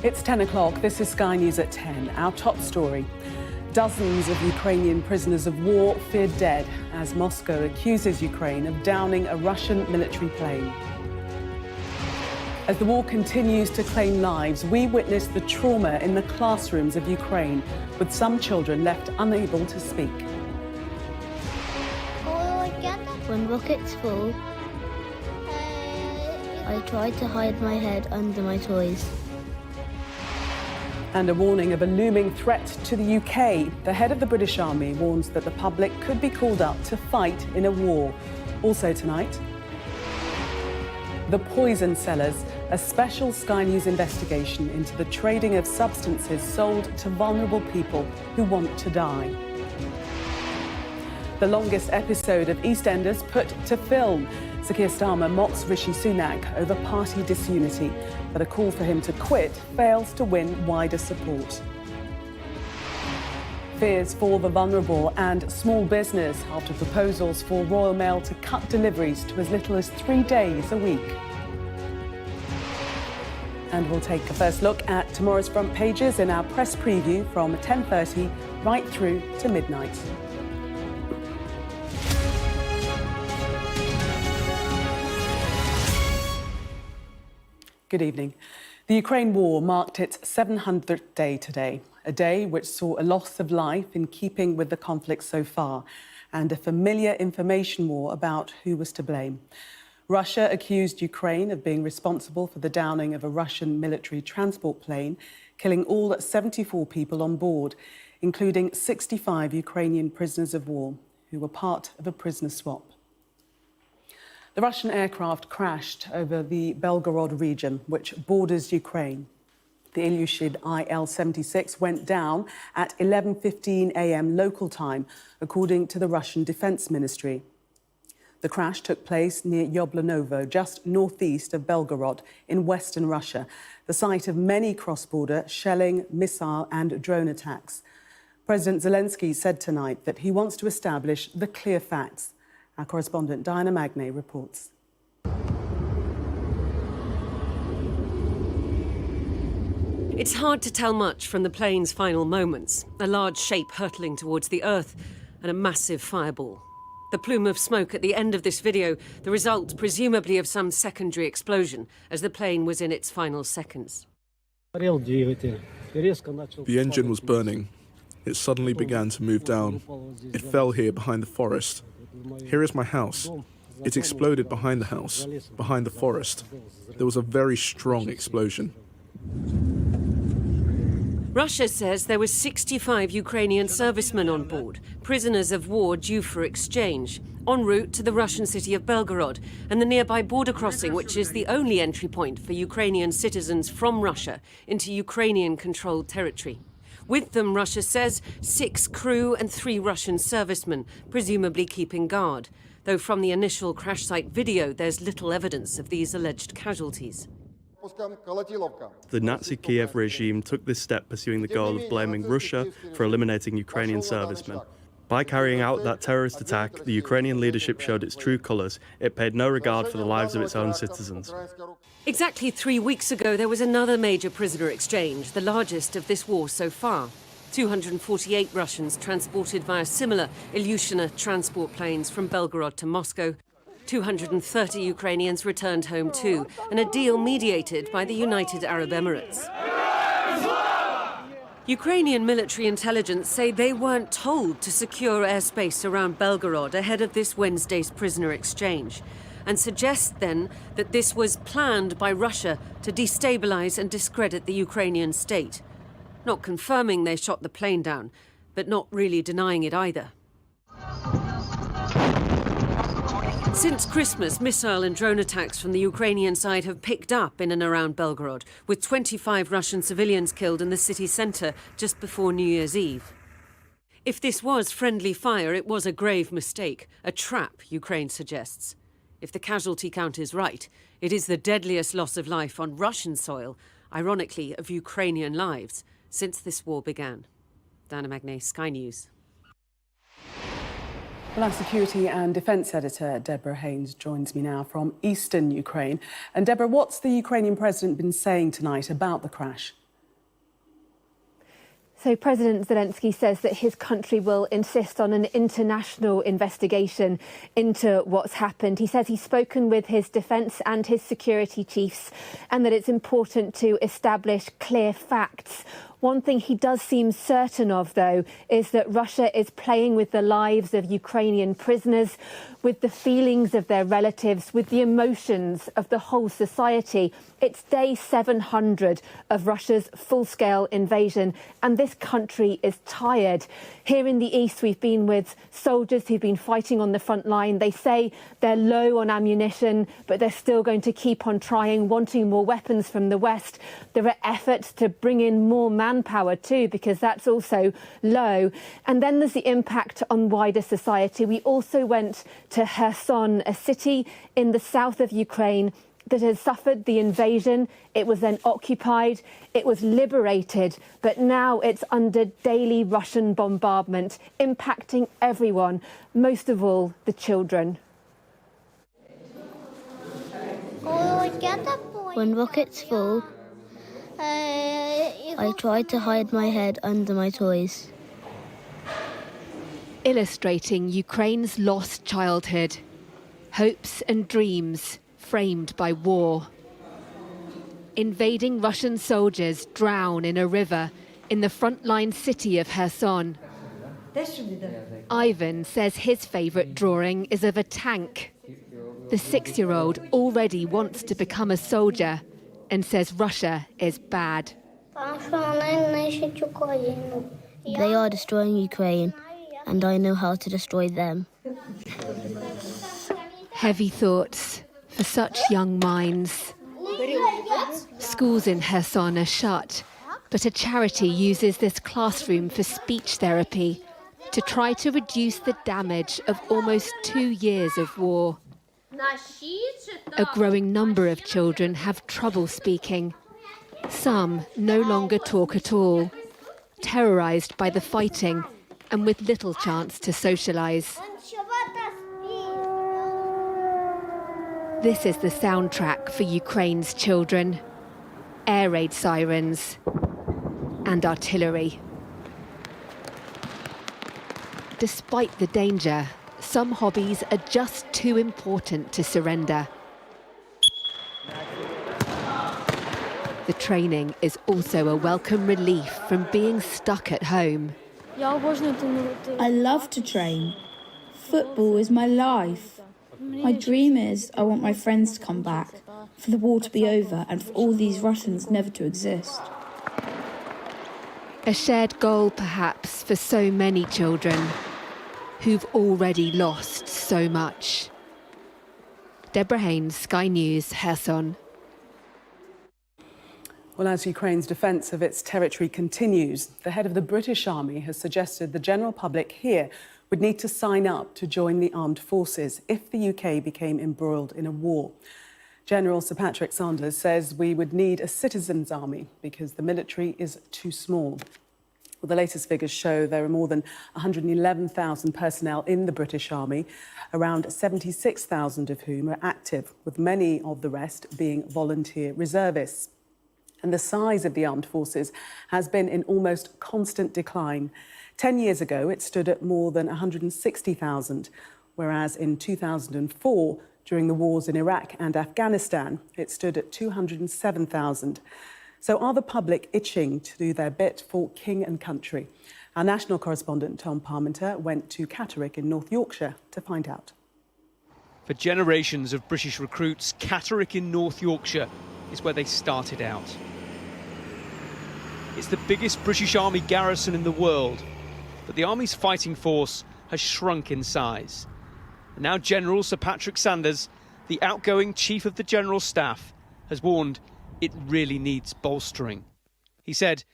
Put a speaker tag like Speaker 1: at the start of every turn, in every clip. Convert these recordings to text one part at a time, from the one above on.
Speaker 1: It's 10 o'clock. This is Sky News at 10. Our top story. Dozens of Ukrainian prisoners of war feared dead as Moscow accuses Ukraine of downing a Russian military plane. As the war continues to claim lives, we witness the trauma in the classrooms of Ukraine, with some children left unable to speak.
Speaker 2: When rockets fall, I try to hide my head under my toys.
Speaker 1: And a warning of a looming threat to the UK. The head of the British Army warns that the public could be called up to fight in a war. Also tonight, the poison sellers, a special Sky News investigation into the trading of substances sold to vulnerable people who want to die. The longest episode of EastEnders put to film. Sir Keir Starmer mocks Rishi Sunak over party disunity, but a call for him to quit fails to win wider support. Fears for the vulnerable and small business after proposals for Royal Mail to cut deliveries to as little as 3 days a week. And we'll take a first look at tomorrow's front pages in our press preview from 10:30 right through to midnight. Good evening. The Ukraine war marked its 700th day today, a day which saw a loss of life in keeping with the conflict so far, and a familiar information war about who was to blame. Russia accused Ukraine of being responsible for the downing of a Russian military transport plane, killing all 74 people on board, including 65 Ukrainian prisoners of war who were part of a prisoner swap. The Russian aircraft crashed over the Belgorod region, which borders Ukraine. The Ilyushin IL-76 went down at 11:15 a.m. local time, according to the Russian Defense Ministry. The crash took place near Yablanovo, just northeast of Belgorod, in western Russia, the site of many cross-border shelling, missile and drone attacks. President Zelensky said tonight that he wants to establish the clear facts. Our correspondent Diana Magnay reports.
Speaker 3: It's hard to tell much from the plane's final moments. A large shape hurtling towards the earth and a massive fireball. The plume of smoke at the end of this video, the result presumably of some secondary explosion as the plane was in its final seconds.
Speaker 4: The engine was burning. It suddenly began to move down. It fell here behind the forest. Here is my house. It exploded behind the house, behind the forest. There was a very strong explosion.
Speaker 3: Russia says there were 65 Ukrainian servicemen on board, prisoners of war due for exchange, en route to the Russian city of Belgorod and the nearby border crossing, which is the only entry point for Ukrainian citizens from Russia into Ukrainian-controlled territory. With them, Russia says, 6 crew and 3 Russian servicemen, presumably keeping guard, though from the initial crash site video, there's little evidence of these alleged casualties.
Speaker 5: The Nazi Kiev regime took this step pursuing the goal of blaming Russia for eliminating Ukrainian servicemen. By carrying out that terrorist attack, the Ukrainian leadership showed its true colours. It paid no regard for the lives of its own citizens.
Speaker 3: Exactly 3 weeks ago, there was another major prisoner exchange, the largest of this war so far. 248 Russians transported via similar Ilyushin transport planes from Belgorod to Moscow. 230 Ukrainians returned home too, and a deal mediated by the United Arab Emirates. Ukrainian military intelligence say they weren't told to secure airspace around Belgorod ahead of this Wednesday's prisoner exchange, and suggest then that this was planned by Russia to destabilize and discredit the Ukrainian state. Not confirming they shot the plane down, but not really denying it either. Since Christmas, missile and drone attacks from the Ukrainian side have picked up in and around Belgorod, with 25 Russian civilians killed in the city centre just before New Year's Eve. If this was friendly fire, it was a grave mistake, a trap, Ukraine suggests. If the casualty count is right, it is the deadliest loss of life on Russian soil, ironically of Ukrainian lives, since this war began. Diana Magnay, Sky News.
Speaker 1: Well, our security and defence editor, Deborah Haynes, joins me now from eastern Ukraine. And Deborah, what's the Ukrainian president been saying tonight about the crash?
Speaker 6: So President Zelensky says that his country will insist on an international investigation into what's happened. He says he's spoken with his defence and his security chiefs and that it's important to establish clear facts. One thing he does seem certain of, though, is that Russia is playing with the lives of Ukrainian prisoners, with the feelings of their relatives, with the emotions of the whole society. It's day 700 of Russia's full-scale invasion, and this country is tired. Here in the east, we've been with soldiers who've been fighting on the front line. They say they're low on ammunition, but they're still going to keep on trying, wanting more weapons from the west. There are efforts to bring in more manpower too, because that's also low. And then there's the impact on wider society. We also went to Kherson, a city in the south of Ukraine that has suffered the invasion. It was then occupied, it was liberated, but now it's under daily Russian bombardment, impacting everyone, most of all the children.
Speaker 2: When rockets fall, I try to hide my head under my toys.
Speaker 6: Illustrating Ukraine's lost childhood, hopes and dreams framed by war. Invading Russian soldiers drown in a river in the frontline city of Kherson. Ivan says his favourite drawing is of a tank. The 6-year-old already wants to become a soldier and says Russia is bad.
Speaker 2: They are destroying Ukraine, and I know how to destroy them.
Speaker 6: Heavy thoughts for such young minds. Schools in Kherson are shut, but a charity uses this classroom for speech therapy to try to reduce the damage of almost 2 years of war. A growing number of children have trouble speaking. Some no longer talk at all, terrorised by the fighting and with little chance to socialise. This is the soundtrack for Ukraine's children. Air raid sirens and artillery. Despite the danger, some hobbies are just too important to surrender. The training is also a welcome relief from being stuck at home.
Speaker 7: I love to train. Football is my life. My dream is I want my friends to come back, for the war to be over and for all these Russians never to exist.
Speaker 6: A shared goal, perhaps, for so many children who've already lost so much. Deborah Haynes, Sky News, Kherson.
Speaker 1: Well, as Ukraine's defence of its territory continues, the head of the British Army has suggested the general public here would need to sign up to join the armed forces if the UK became embroiled in a war. General Sir Patrick Sanders says we would need a citizens' army because the military is too small. Well, the latest figures show there are more than 111,000 personnel in the British Army, around 76,000 of whom are active, with many of the rest being volunteer reservists. And the size of the armed forces has been in almost constant decline. 10 years ago, it stood at more than 160,000, whereas in 2004, during the wars in Iraq and Afghanistan, it stood at 207,000. So are the public itching to do their bit for king and country? Our national correspondent, Tom Parmenter, went to Catterick in North Yorkshire to find out.
Speaker 8: For generations of British recruits, Catterick in North Yorkshire is where they started out. It's the biggest British Army garrison in the world, but the Army's fighting force has shrunk in size. And now General Sir Patrick Sanders, the outgoing Chief of the General Staff, has warned it really needs bolstering. He said,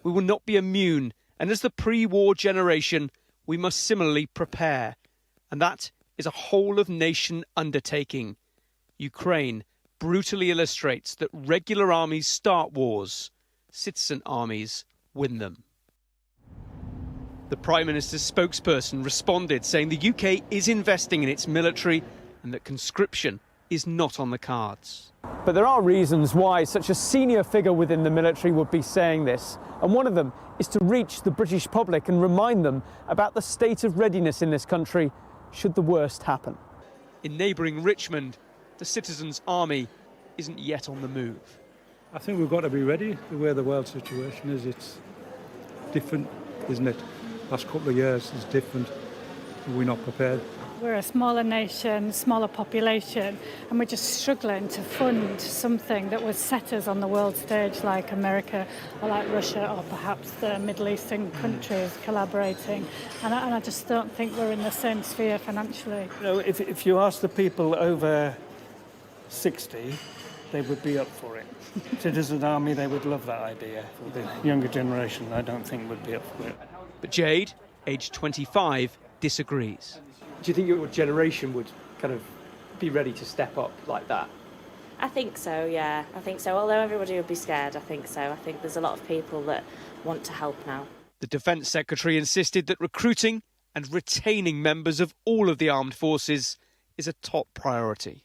Speaker 8: "We will not be immune, and as the pre-war generation, we must similarly prepare. And that is a whole-of-nation undertaking. Ukraine brutally illustrates that regular armies start wars, citizen armies win them." The Prime Minister's spokesperson responded, saying the UK is investing in its military and that conscription is not on the cards. But there are reasons why such a senior figure within the military would be saying this. And one of them is to reach the British public and remind them about the state of readiness in this country should the worst happen. In neighbouring Richmond, the citizens' army isn't yet on the move.
Speaker 9: I think we've got to be ready. The way the world situation is, it's different, isn't it? Last couple of years is different. We're not prepared.
Speaker 10: We're a smaller nation, smaller population, and we're just struggling to fund something that would set us on the world stage like America or like Russia or perhaps the Middle Eastern countries collaborating. And I just don't think we're in the same sphere financially.
Speaker 9: You know, if you ask the people over 60, they would be up for it. Citizen Army, they would love that idea. The younger generation, I don't think, would be up for it.
Speaker 8: But Jade, aged 25, disagrees. Do you think your generation would kind of be ready to step up like that?
Speaker 11: I think so, yeah. I think so. Although everybody would be scared, I think so. I think there's a lot of people that want to help now. The
Speaker 8: Defence Secretary insisted that recruiting and retaining members of all of the armed forces is a top priority.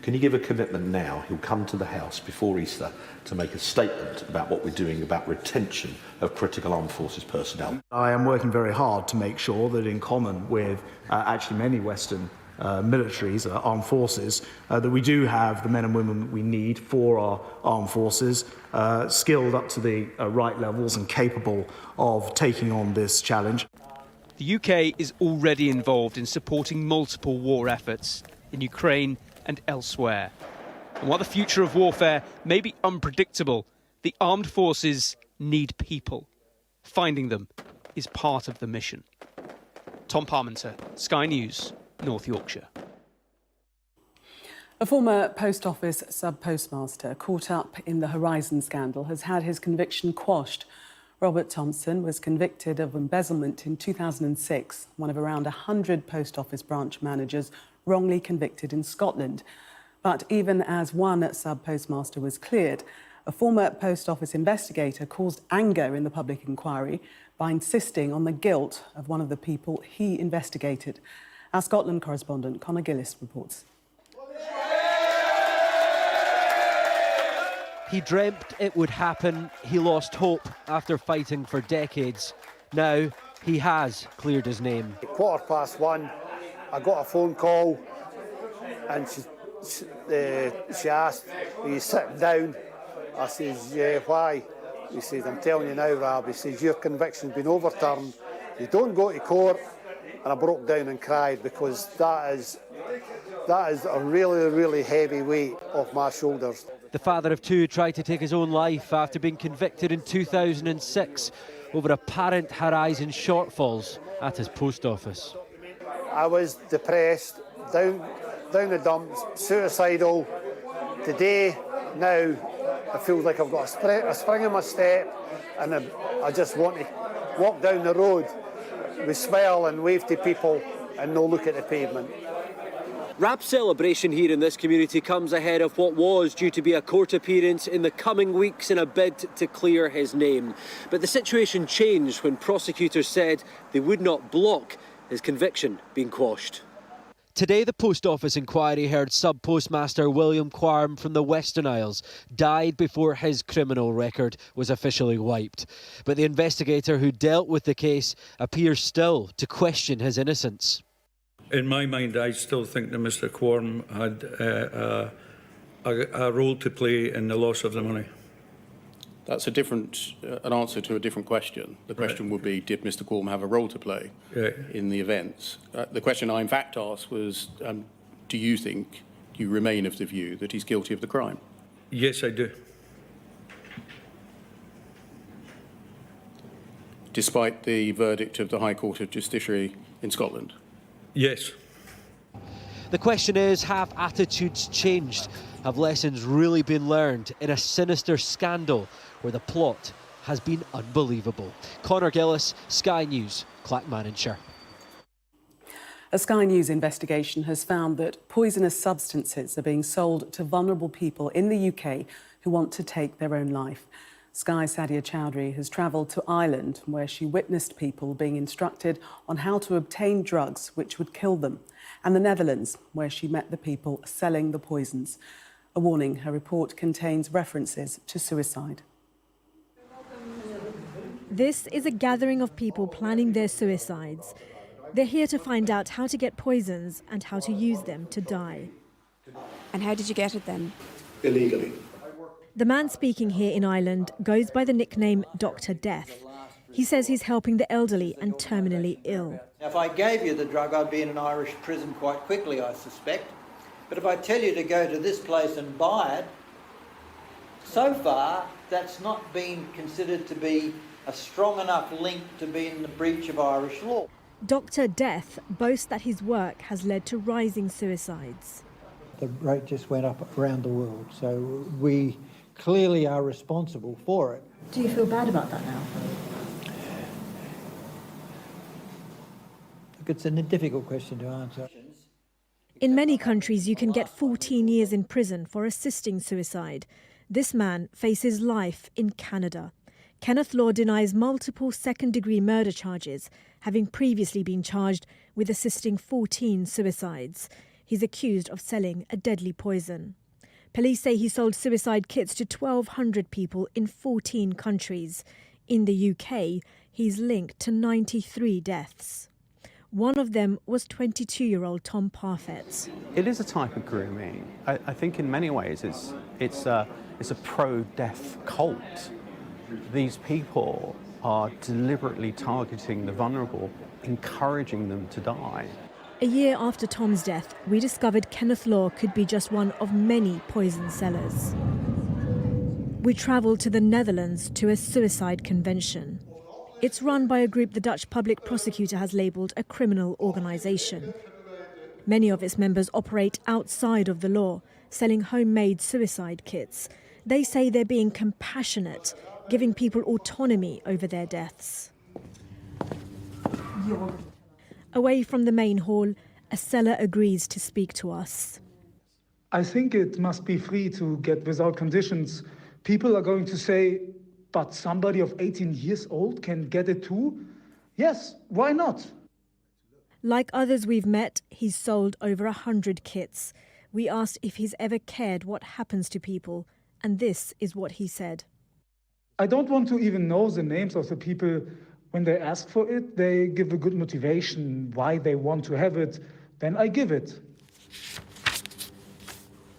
Speaker 12: Can you give a commitment now? He'll come to the House before Easter to make a statement about what we're doing about retention of critical armed forces personnel.
Speaker 13: I am working very hard to make sure that, in common with actually many Western militaries, armed forces, that we do have the men and women that we need for our armed forces, skilled up to the right levels and capable of taking on this challenge.
Speaker 8: The UK is already involved in supporting multiple war efforts in Ukraine and elsewhere. And while the future of warfare may be unpredictable, the armed forces need people. Finding them is part of the mission. Tom Parmenter, Sky News, North Yorkshire.
Speaker 1: A former post office sub-postmaster caught up in the Horizon scandal has had his conviction quashed. Robert Thompson was convicted of embezzlement in 2006, one of around 100 post office branch managers wrongly convicted in Scotland. But even as one sub-postmaster was cleared, a former post office investigator caused anger in the public inquiry by insisting on the guilt of one of the people he investigated. Our Scotland correspondent Conor Gillis reports.
Speaker 14: He dreamt it would happen. He lost hope after fighting for decades. Now he has cleared his name.
Speaker 15: 1:15, I got a phone call and she asked, "Are you sitting down?" I says, "Yeah, why?" He says, "I'm telling you now, Rab," he says, "your conviction's been overturned. You don't go to court." And I broke down and cried because that is a really, really heavy weight off my shoulders.
Speaker 14: The father of two tried to take his own life after being convicted in 2006 over apparent Horizon shortfalls at his post office.
Speaker 15: I was depressed, down the dumps, suicidal. Today, now, I feel like I've got a spring in my step and I just want to walk down the road with smile and wave to people and no look at the pavement.
Speaker 14: Rab's celebration here in this community comes ahead of what was due to be a court appearance in the coming weeks in a bid to clear his name. But the situation changed when prosecutors said they would not block his conviction being quashed. Today, the Post Office inquiry heard sub-postmaster William Quarm from the Western Isles died before his criminal record was officially wiped. But the investigator who dealt with the case appears still to question his innocence.
Speaker 9: In my mind, I still think that Mr. Quarm had a role to play in the loss of the money.
Speaker 16: That's an answer to a different question. The question would be, did Mr. Quarm have a role to play in the events? The question I in fact asked was, do you remain of the view that he's guilty of the crime?
Speaker 9: Yes, I do.
Speaker 16: Despite the verdict of the High Court of Justiciary in Scotland?
Speaker 9: Yes.
Speaker 14: The question is, have attitudes changed? Have lessons really been learned in a sinister scandal where the plot has been unbelievable? Conor Gillis, Sky News, Clackmannanshire.
Speaker 1: A Sky News investigation has found that poisonous substances are being sold to vulnerable people in the UK who want to take their own life. Sky's Sadia Chowdhury has travelled to Ireland, where she witnessed people being instructed on how to obtain drugs which would kill them, and the Netherlands, where she met the people selling the poisons. A warning, her report contains references to suicide.
Speaker 17: This is a gathering of people planning their suicides. They're here to find out how to get poisons and how to use them to die.
Speaker 18: And how did you get it then?
Speaker 12: Illegally.
Speaker 17: The man speaking here in Ireland goes by the nickname Dr. Death. He says he's helping the elderly and terminally ill.
Speaker 19: If I gave you the drug, I'd be in an Irish prison quite quickly, I suspect. But if I tell you to go to this place and buy it, so far that's not been considered to be a strong enough link to be in the breach of Irish law.
Speaker 17: Dr. Death boasts that his work has led to rising suicides.
Speaker 19: The rate just went up around the world, so we clearly are responsible for it.
Speaker 17: Do you feel bad about that now?
Speaker 19: Look, it's a difficult question to answer.
Speaker 17: In many countries, you can get 14 years in prison for assisting suicide. This man faces life in Canada. Kenneth Law denies multiple second-degree murder charges, having previously been charged with assisting 14 suicides. He's accused of selling a deadly poison. Police say he sold suicide kits to 1,200 people in 14 countries. In the UK, he's linked to 93 deaths. One of them was 22-year-old Tom Parfett.
Speaker 20: It is a type of grooming. I think in many ways it's a pro-death cult. These people are deliberately targeting the vulnerable, encouraging them to die.
Speaker 17: A year after Tom's death, we discovered Kenneth Law could be just one of many poison sellers. We travelled to the Netherlands to a suicide convention. It's run by a group the Dutch public prosecutor has labelled a criminal organisation. Many of its members operate outside of the law, selling homemade suicide kits. They say they're being compassionate, giving people autonomy over their deaths. Away from the main hall, a seller agrees to speak to us.
Speaker 21: I think it must be free to get without conditions. People are going to say, but somebody of 18 years old can get it too? Yes, why not?
Speaker 17: Like others we've met, he's sold over 100 kits. We asked if he's ever cared what happens to people, and this is what he said.
Speaker 21: I don't want to even know the names of the people. When they ask for it, they give a good motivation why they want to have it, then I give it.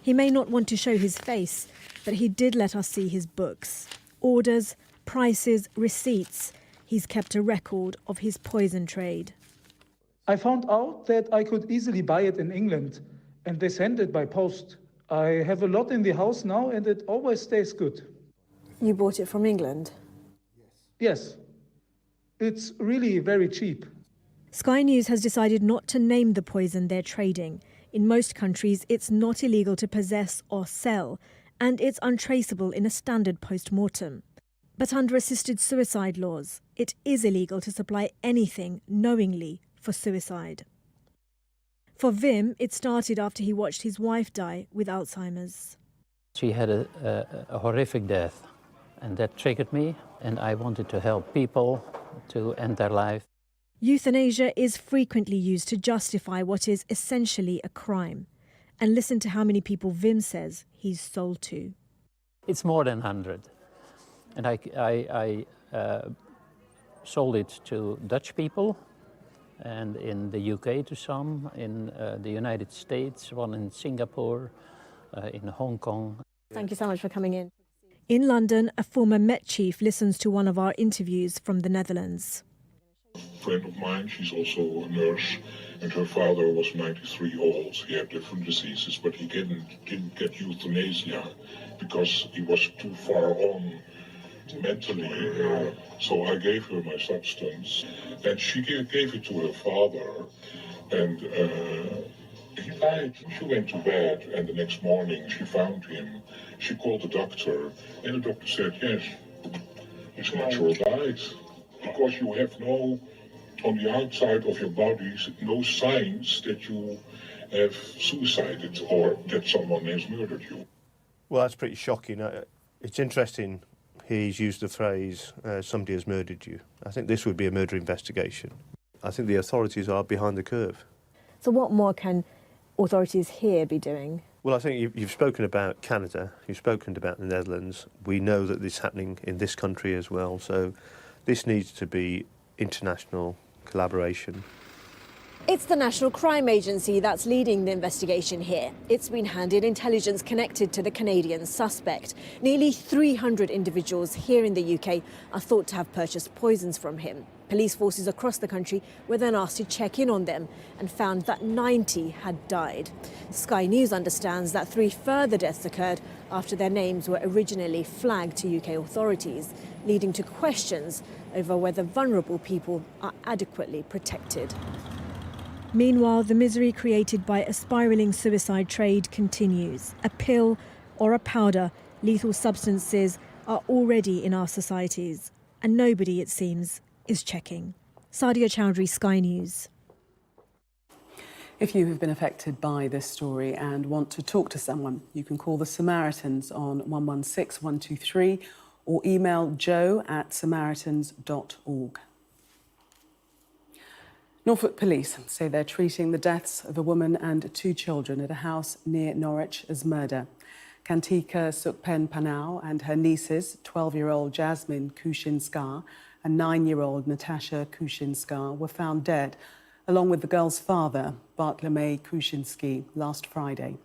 Speaker 17: He may not want to show his face, but he did let us see his books. Orders, prices, receipts. He's kept a record of his poison trade.
Speaker 21: I found out that I could easily buy it in England, and they send it by post. I have a lot in the house now, and it always stays good.
Speaker 17: You bought it from England?
Speaker 21: Yes. It's really very cheap.
Speaker 17: Sky News has decided not to name the poison they're trading. In most countries, it's not illegal to possess or sell, and it's untraceable in a standard post-mortem. But under assisted suicide laws, it is illegal to supply anything knowingly for suicide. For Wim, it started after he watched his wife die with Alzheimer's.
Speaker 22: She had a horrific death, and that triggered me, and I wanted to help people to end their life.
Speaker 17: Euthanasia is frequently used to justify what is essentially a crime. And listen to how many people Wim says he's sold to.
Speaker 22: It's more than 100. And I sold it to Dutch people, and in the UK to some, in the United States, one in Singapore, in Hong Kong.
Speaker 17: Thank you so much for coming in. In London, a former Met chief listens to one of our interviews from the Netherlands.
Speaker 23: A friend of mine, she's also a nurse, and her father was 93 old. He had different diseases, but he didn't get euthanasia because he was too far on mentally. So I gave her my substance, and she gave it to her father, and he died. She went to bed, and the next morning she found him. She called the doctor, and the doctor said, yes, his natural dies. Because you have no, on the outside of your body, no signs that you have suicided or that someone has murdered you.
Speaker 24: Well, that's pretty shocking. It's interesting he's used the phrase, somebody has murdered you. I think this would be a murder investigation. I think the authorities are behind the curve.
Speaker 17: So what more can authorities here be doing?
Speaker 24: Well, I think you've spoken about Canada, you've spoken about the Netherlands. We know that this is happening in this country as well, so this needs to be international collaboration.
Speaker 2: It's the National Crime Agency that's leading the investigation here. It's been handed intelligence connected to the Canadian suspect. Nearly 300 individuals here in the UK are thought to have purchased poisons from him. Police forces across the country were then asked to check in on them and found that 90 had died. Sky News understands that 3 further deaths occurred after their names were originally flagged to UK authorities, leading to questions over whether vulnerable people are adequately protected.
Speaker 17: Meanwhile, the misery created by a spiralling suicide trade continues. A pill or a powder, lethal substances are already in our societies. And nobody, it seems, is checking. Sadia Chowdhury, Sky News.
Speaker 1: If you have been affected by this story and want to talk to someone, you can call the Samaritans on 116 123 or email joe@samaritans.org. Norfolk police say they're treating the deaths of a woman and 2 children at a house near Norwich as murder. Kantika Sukpen Panau and her nieces, 12-year-old Jasmine Kushinskar and 9-year-old Natasha Kushinskar, were found dead, along with the girl's father, Bartlomiej Kushinsky, last Friday.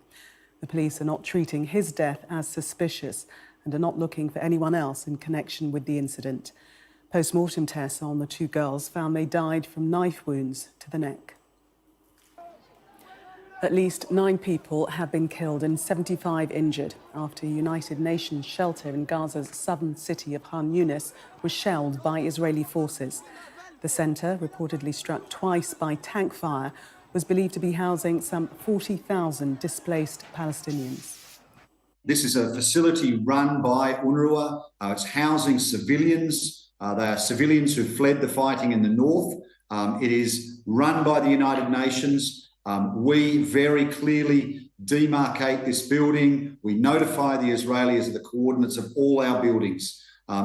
Speaker 1: The police are not treating his death as suspicious and are not looking for anyone else in connection with the incident. Post-mortem tests on the 2 girls found they died from knife wounds to the neck. At least 9 people have been killed and 75 injured after a United Nations shelter in Gaza's southern city of Khan Yunis was shelled by Israeli forces. The centre, reportedly struck twice by tank fire, was believed to be housing some 40,000 displaced Palestinians.
Speaker 3: This is a facility run by UNRWA. It's housing civilians. They are civilians who fled the fighting in the north. It is run by the United Nations. We very clearly demarcate this building. We notify the Israelis of the coordinates of all our buildings.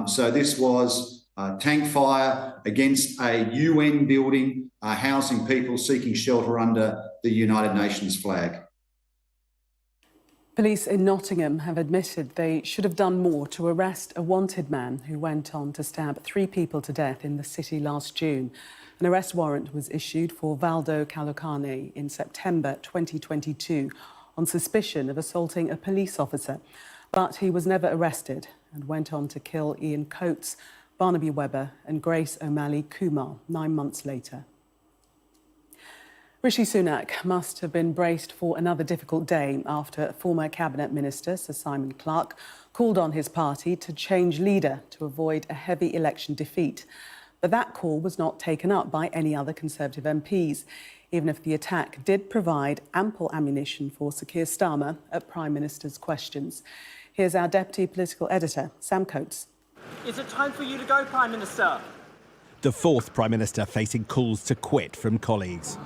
Speaker 3: So this was tank fire against a UN building housing people seeking shelter under the United Nations flag.
Speaker 1: Police in Nottingham have admitted they should have done more to arrest a wanted man who went on to stab 3 people to death in the city last June. An arrest warrant was issued for Valdo Kalokane in September 2022 on suspicion of assaulting a police officer. But he was never arrested and went on to kill Ian Coates, Barnaby Webber and Grace O'Malley Kumar 9 months later. Rishi Sunak must have been braced for another difficult day after former Cabinet Minister Sir Simon Clarke called on his party to change leader to avoid a heavy election defeat. But that call was not taken up by any other Conservative MPs, even if the attack did provide ample ammunition for Sir Keir Starmer at Prime Minister's questions. Here's our Deputy Political Editor, Sam Coates.
Speaker 4: Is it time for you to go, Prime Minister?
Speaker 5: The 4th Prime Minister facing calls to quit from colleagues.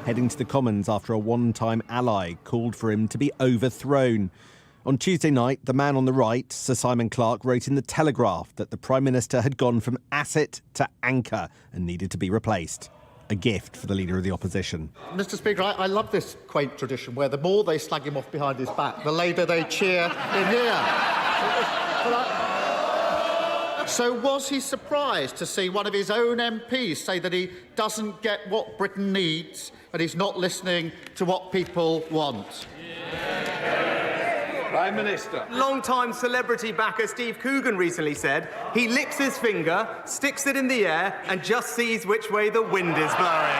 Speaker 5: Heading to the Commons after a one-time ally called for him to be overthrown. On Tuesday night, the man on the right, Sir Simon Clarke, wrote in The Telegraph that the Prime Minister had gone from asset to anchor and needed to be replaced. A gift for the Leader of the Opposition.
Speaker 25: Mr Speaker, I love this quaint tradition where the more they slag him off behind his back, the louder they cheer in here. So was he surprised to see one of his own MPs say that he doesn't get what Britain needs and he's not listening to what people want?
Speaker 4: Prime Minister. Long-time celebrity backer Steve Coogan recently said he licks his finger, sticks it in the air and just sees which way the wind is blowing.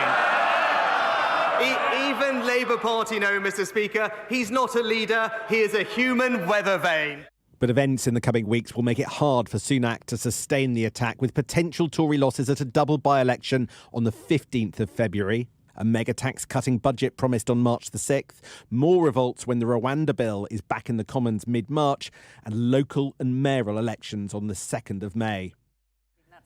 Speaker 4: Even Labour Party know, Mr Speaker, he's not a leader, he is a human weather vane.
Speaker 5: But events in the coming weeks will make it hard for Sunak to sustain the attack, with potential Tory losses at a double by-election on the 15th of February. A mega tax-cutting budget promised on March the 6th, more revolts when the Rwanda bill is back in the Commons mid-March, and local and mayoral elections on the 2nd of May.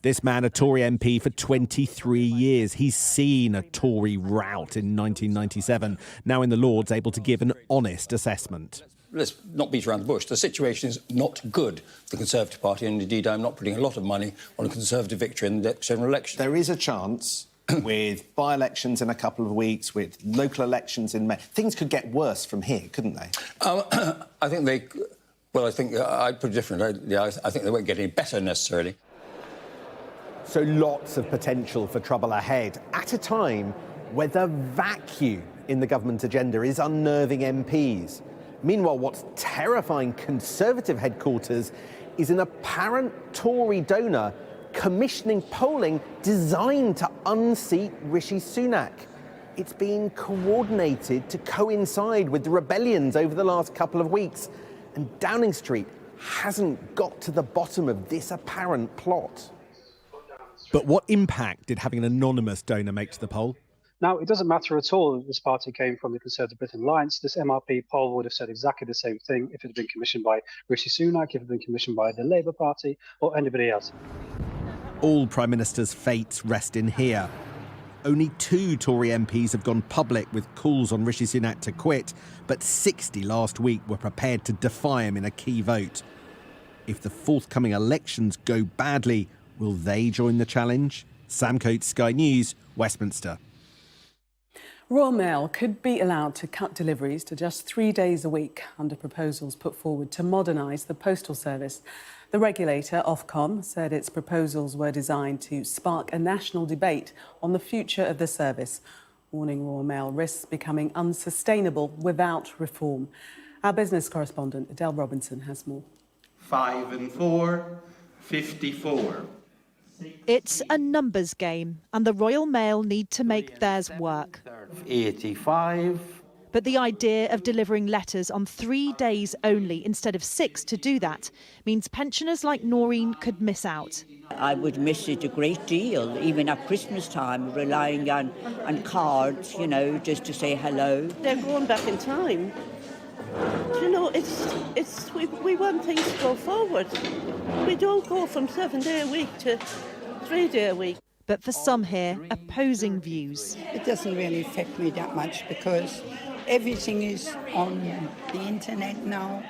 Speaker 5: This man, a Tory MP for 23 years. He's seen a Tory rout in 1997, now in the Lords, able to give an honest assessment.
Speaker 26: Let's not beat around the bush. The situation is not good for the Conservative Party, and indeed I'm not putting a lot of money on a Conservative victory in the next general election.
Speaker 27: There is a chance
Speaker 5: with by-elections in a couple of weeks, with local elections in May. Things could get worse from here, couldn't they?
Speaker 26: I think they... Well, I think I'd put it different. I think they won't get any better necessarily.
Speaker 5: So lots of potential for trouble ahead at a time where the vacuum in the government agenda is unnerving MPs. Meanwhile, what's terrifying Conservative headquarters is an apparent Tory donor commissioning polling designed to unseat Rishi Sunak. It's being coordinated to coincide with the rebellions over the last couple of weeks. And Downing Street hasn't got to the bottom of this apparent plot. But what impact did having an anonymous donor make to the poll?
Speaker 6: Now, it doesn't matter at all if this party came from the Conservative Britain Alliance. This MRP poll would have said exactly the same thing if it had been commissioned by Rishi Sunak, if it had been commissioned by the Labour Party or anybody else.
Speaker 5: All Prime Minister's fates rest in here. Only 2 Tory MPs have gone public with calls on Rishi Sunak to quit, but 60 last week were prepared to defy him in a key vote. If the forthcoming elections go badly, will they join the challenge? Sam Coates, Sky News, Westminster.
Speaker 1: Royal Mail could be allowed to cut deliveries to just 3 days a week under proposals put forward to modernise the postal service. The regulator, Ofcom, said its proposals were designed to spark a national debate on the future of the service, warning Royal Mail risks becoming unsustainable without reform. Our business correspondent, Adele Robinson, has more.
Speaker 7: 5 and 4, 54.
Speaker 8: It's a numbers game, and the Royal Mail need to make theirs work.
Speaker 7: 85.
Speaker 8: But the idea of delivering letters on 3 days only instead of 6 to do that means pensioners like Noreen could miss out.
Speaker 10: I would miss it a great deal, even at Christmas time, relying on cards, you know, just to say hello.
Speaker 11: They're going back in time. You know, we want things to go forward. We don't go from 7 day a week to 3 day a week.
Speaker 8: But for some here, opposing views.
Speaker 13: It doesn't really affect me that much because everything is on the internet now.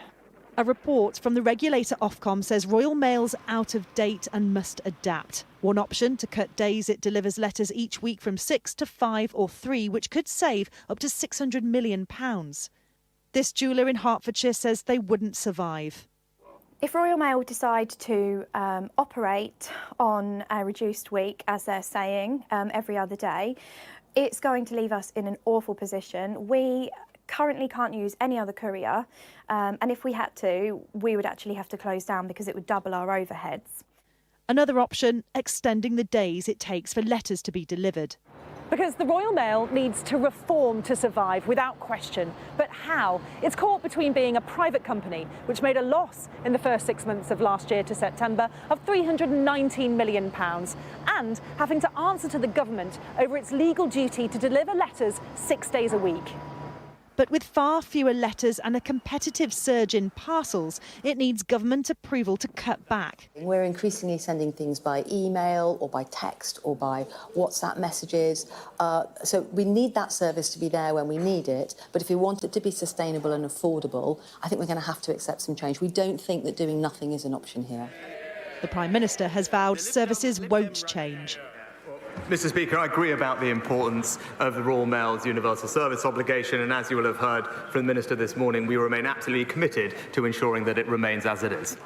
Speaker 8: A report from the regulator Ofcom says Royal Mail's out of date and must adapt. One option to cut days it delivers letters each week from 6 to 5 or 3, which could save up to £600 million. This jeweller in Hertfordshire says they wouldn't survive.
Speaker 27: If Royal Mail decide to operate on a reduced week, as they're saying, every other day, it's going to leave us in an awful position. We currently can't use any other courier, and if we had to, we would actually have to close down because it would double our overheads.
Speaker 8: Another option, extending the days it takes for letters to be delivered.
Speaker 28: Because the Royal Mail needs to reform to survive, without question. But how? It's caught between being a private company, which made a loss in the first 6 months of last year to September of £319 million, and having to answer to the government over its legal duty to deliver letters 6 days a week.
Speaker 8: But with far fewer letters and a competitive surge in parcels, it needs government approval to cut back.
Speaker 29: We're increasingly sending things by email or by text or by WhatsApp messages. So we need that service to be there when we need it. But if we want it to be sustainable and affordable, I think we're going to have to accept some change. We don't think that doing nothing is an option here.
Speaker 8: The Prime Minister has vowed services won't change.
Speaker 4: Mr. Speaker, I agree about the importance of the Royal Mail's universal service obligation, and as you will have heard from the Minister this morning, we remain absolutely committed to ensuring that it remains as it is.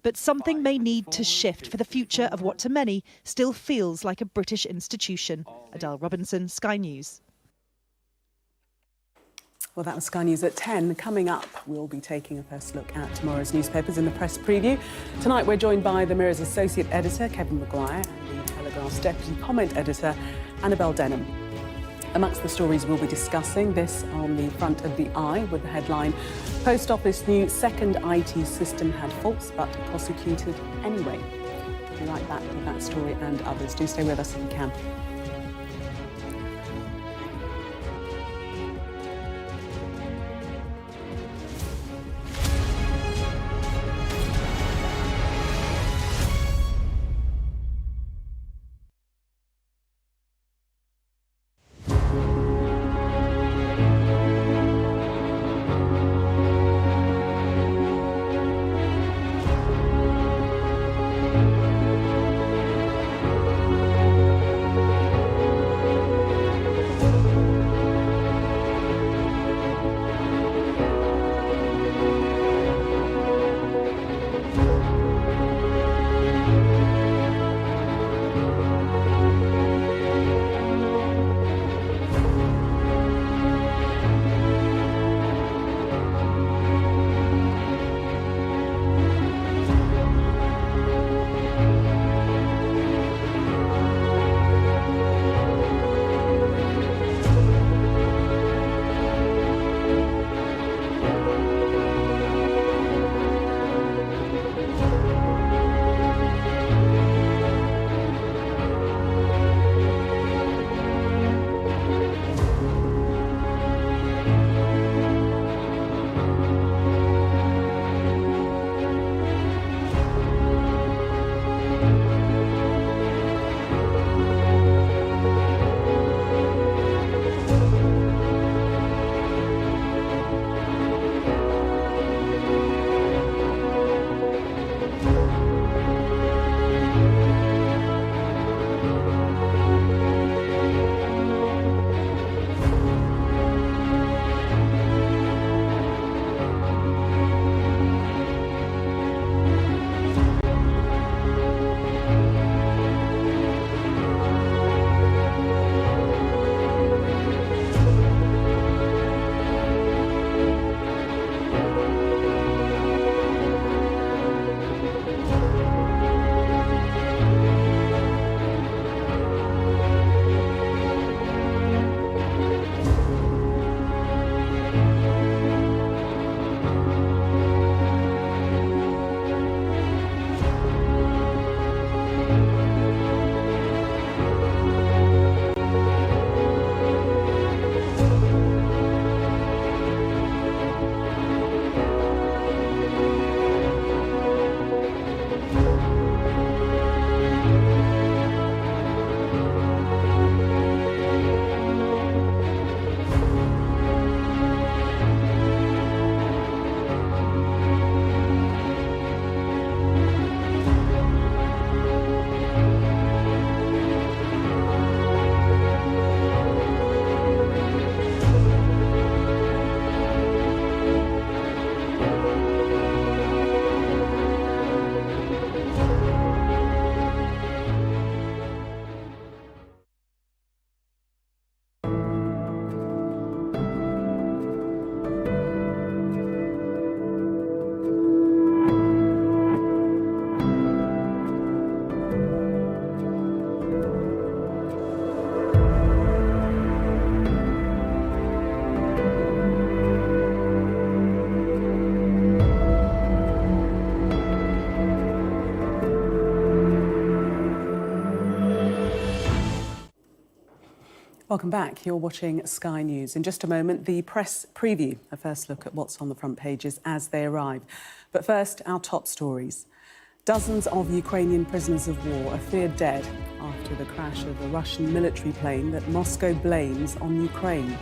Speaker 8: But something may need to shift for the future of what to many still feels like a British institution. Adele Robinson, Sky News.
Speaker 1: Well, that was Sky News at 10. Coming up, we'll be taking a first look at tomorrow's newspapers in the press preview. Tonight, we're joined by the Mirror's Associate Editor, Kevin Maguire, and the Telegraph's Deputy Comment Editor, Annabel Denham. Amongst the stories we'll be discussing, this on the front of the Eye with the headline, Post Office knew second IT system had faults but prosecuted anyway. We'll be right back with that story and others. Do stay with us if you can. Welcome back. You're watching Sky News. In just a moment, the press preview, a first look at what's on the front pages as they arrive. But first, our top stories. Dozens of Ukrainian prisoners of war are feared dead after the crash of a Russian military plane that Moscow blames on Ukraine.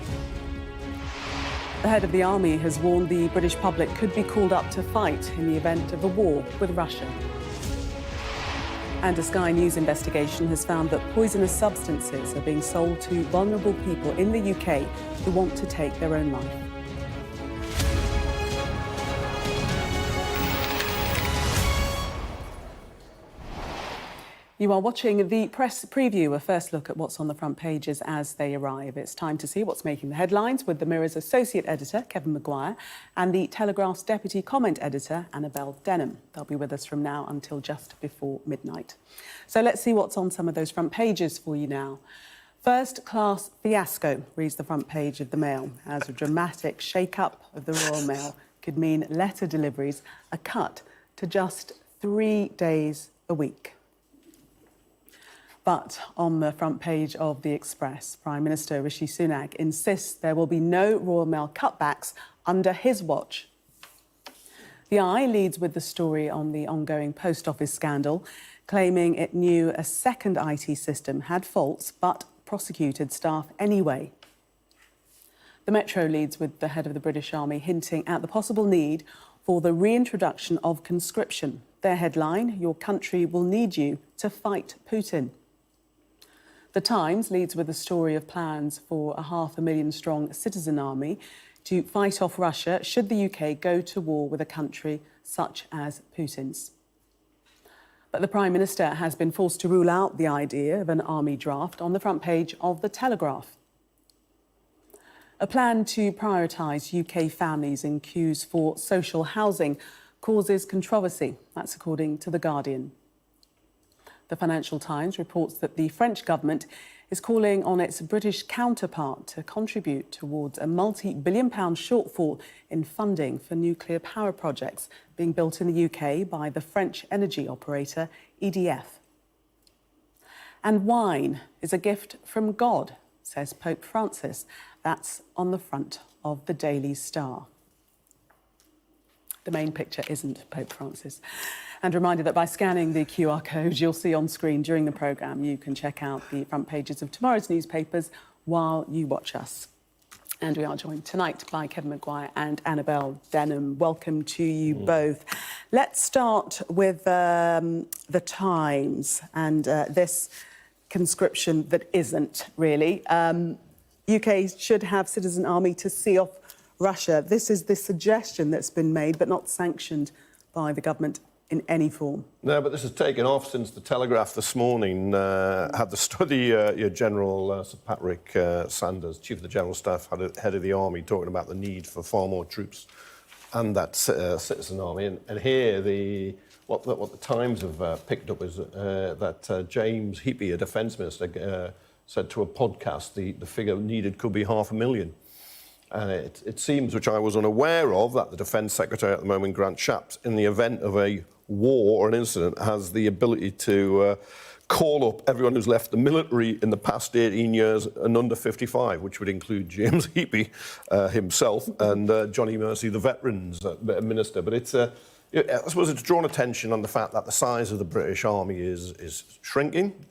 Speaker 1: The head of the army has warned the British public could be called up to fight in the event of a war with Russia. And a Sky News investigation has found that poisonous substances are being sold to vulnerable people in the UK who want to take their own life. You are watching the press preview, a first look at what's on the front pages as they arrive. It's time to see what's making the headlines with the Mirror's associate editor, Kevin Maguire, and the Telegraph's deputy comment editor, Annabelle Denham. They'll be with us from now until just before midnight. So let's see what's on some of those front pages for you now. First class fiasco reads the front page of the Mail, as a dramatic shake-up of the Royal Mail could mean letter deliveries are cut to just 3 days a week. But on the front page of The Express, Prime Minister Rishi Sunak insists there will be no Royal Mail cutbacks under his watch. The Eye leads with the story on the ongoing post office scandal, claiming it knew a second IT system had faults but prosecuted staff anyway. The Metro leads with the head of the British Army hinting at the possible need for the reintroduction of conscription. Their headline, "Your country will need you to fight Putin." The Times leads with a story of plans for a 500,000-strong citizen army to fight off Russia should the UK go to war with a country such as Putin's. But the Prime Minister has been forced to rule out the idea of an army draft on the front page of The Telegraph. A plan to prioritise UK families in queues for social housing causes controversy. That's according to The Guardian. The Financial Times reports that the French government is calling on its British counterpart to contribute towards a multi-billion-pound shortfall in funding for nuclear power projects being built in the UK by the French energy operator EDF. And wine is a gift from God, says Pope Francis. That's on the front of the Daily Star. The main picture isn't Pope Francis. And a reminder that by scanning the QR code you'll see on screen during the programme, you can check out the front pages of tomorrow's newspapers while you watch us. And we are joined tonight by Kevin Maguire and Annabelle Denham. Welcome to you both. Let's start with the Times and this conscription that isn't really. UK should have citizen army to see off Russia. This is the suggestion that's been made, but not sanctioned by the government in any form.
Speaker 9: No, but this has taken off since the Telegraph this morning had the study. Your General Sir Patrick Sanders, Chief of the General Staff, head of the Army, talking about the need for far more troops and that citizen army. And here, what the Times have picked up is that James Heappey, a Defence Minister, said to a podcast the figure needed could be 500,000. And it seems, which I was unaware of, that the Defence Secretary at the moment, Grant Shapps, in the event of a war or an incident, has the ability to call up everyone who's left the military in the past 18 years and under 55, which would include James Heappey himself and Johnny Mercy, the Veterans Minister. But it's, I suppose it's drawn attention on the fact that the size of the British Army is shrinking.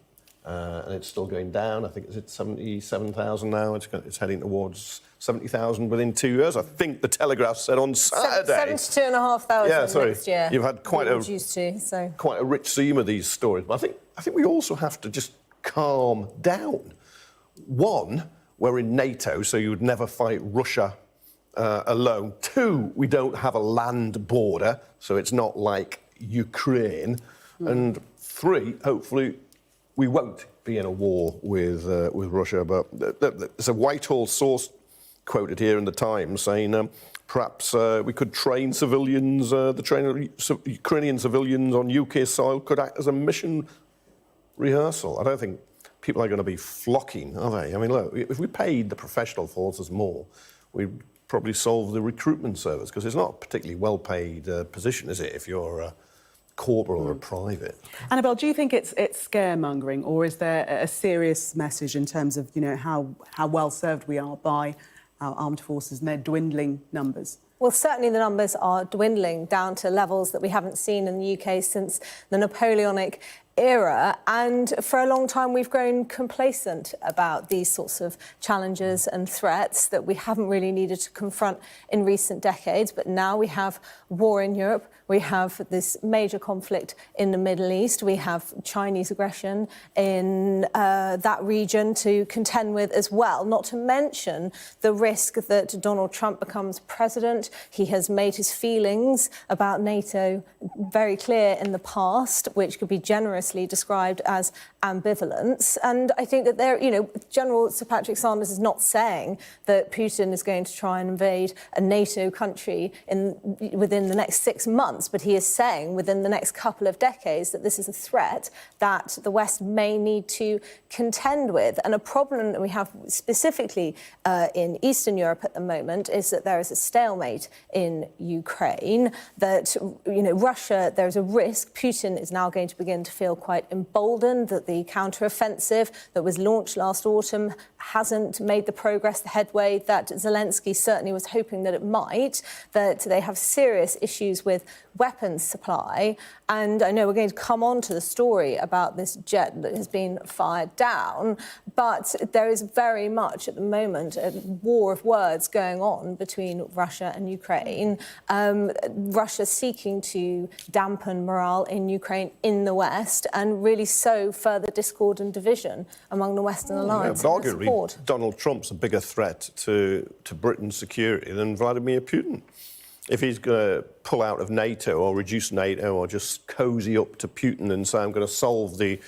Speaker 9: And it's still going down. I think it's at 77,000 now. It's heading towards 70,000 within 2 years. I think the Telegraph said on Saturday.
Speaker 12: 72,500 next year.
Speaker 9: You've had quite a rich seam of these stories. But I think we also have to just calm down. One, we're in NATO, so you would never fight Russia alone. Two, we don't have a land border, so it's not like Ukraine. And three, hopefully, we won't be in a war with Russia, but there's a Whitehall source quoted here in the Times saying perhaps we could train civilians, Ukrainian civilians on UK soil could act as a mission rehearsal. I don't think people are going to be flocking, are they? I mean, look, if we paid the professional forces more, we'd probably solve the recruitment service, because it's not a particularly well-paid position, is it, if you're corporal or a private.
Speaker 1: Annabelle, do you think it's scaremongering, or is there a serious message in terms of, you know, how well served we are by our armed forces and their dwindling numbers?
Speaker 12: Well, certainly the numbers are dwindling down to levels that we haven't seen in the UK since the Napoleonic era, and for a long time we've grown complacent about these sorts of challenges and threats that we haven't really needed to confront in recent decades. But now we have war in Europe, we have this major conflict in the Middle East, we have Chinese aggression in that region to contend with as well, not to mention the risk that Donald Trump becomes president. He has made his feelings about NATO very clear in the past, which could be generously described as ambivalence. And I think that there, you know, General Sir Patrick Sanders is not saying that Putin is going to try and invade a NATO country within the next 6 months, but he is saying within the next couple of decades that this is a threat that the West may need to contend with. And a problem that we have specifically in Eastern Europe at the moment is that there is a stalemate in Ukraine, that, you know, Russia, there's a risk Putin is now going to begin to feel quite emboldened that the counter-offensive that was launched last autumn hasn't made the progress, the headway that Zelensky certainly was hoping that it might, that they have serious issues with weapons supply. And I know we're going to come on to the story about this jet that has been fired down, but there is very much at the moment a war of words going on between Russia and Ukraine. Russia seeking to dampen morale in Ukraine in the West and really sow further discord and division among the Western alliance.
Speaker 9: Yeah, arguably, Donald Trump's a bigger threat to Britain's security than Vladimir Putin. If he's going to pull out of NATO or reduce NATO or just cozy up to Putin and say, I'm going to solve the